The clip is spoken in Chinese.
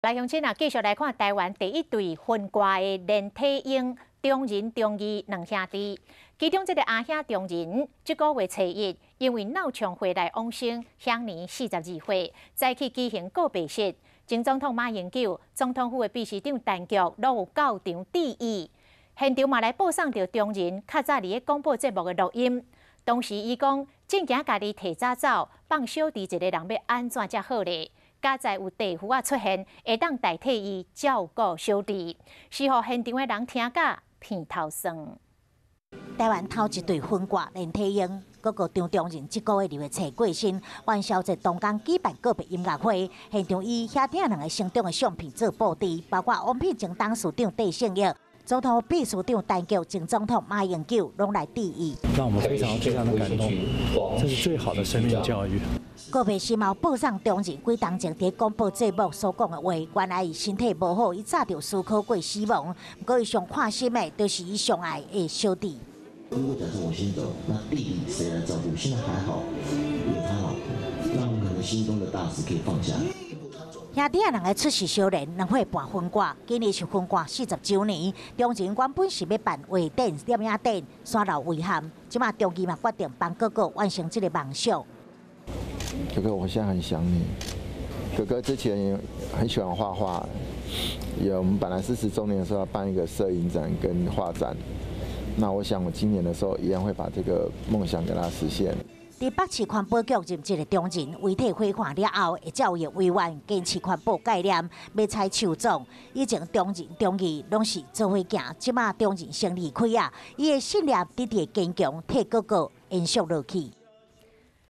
来，乡亲啊，继续来看台湾第一对分挂的连体婴中仁、中义两兄弟。其中这个阿兄中仁，这个月初一，因为脑肠回来往生，享年42岁，再去举行告别式。前总统马英九、总统府的秘书长陈菊都有到场致意。现场嘛来播送到中仁较早伫个广播节目的录音。当时伊讲，正惊家己提早走，放小弟一个人要安怎才好咧？加在有地夫出现，会当代替伊照顾小弟，是互现场的人听甲片头酸。台湾头一对分挂连体婴，哥哥张中仁这个月2月初过身，元宵节当天举办告别音乐会，现场以兄弟两个成长的相片做布置，包括王品前董事长戴胜益、总统秘书长陈菊、前总统马英九拢来致意，让我们非常的感动，这是最好的生命教育。告别时嘛，报上中仁几当前伫广播节目所讲的话，原来伊身体无好，伊早就思考过死亡，不过伊上看心的，就是伊上爱的小弟。如果假设我先走，那弟弟谁来照顾？现在还好，有他老婆，让我们可能心中的大事可以放下。兄弟两个出世少年，2岁半分挂，今年是分挂40周年。中仁原本是要办画展、摄影展、山楼遗憾，即马中义嘛决定帮哥哥完成这个梦想。哥哥，我现在很想你。哥哥之前也很喜欢画画，我们本来40周年的时候要办一个摄影展跟画展，那我想我今年的时候一样会把这个梦想给他实现。伫北市环保局任职的中仁，遗体火化了后，会照有委员坚持环保概念，要采树种。以前中仁、中义拢是做伙行，即马中仁先离开啊，伊的信念日日坚强，替哥哥延续落去。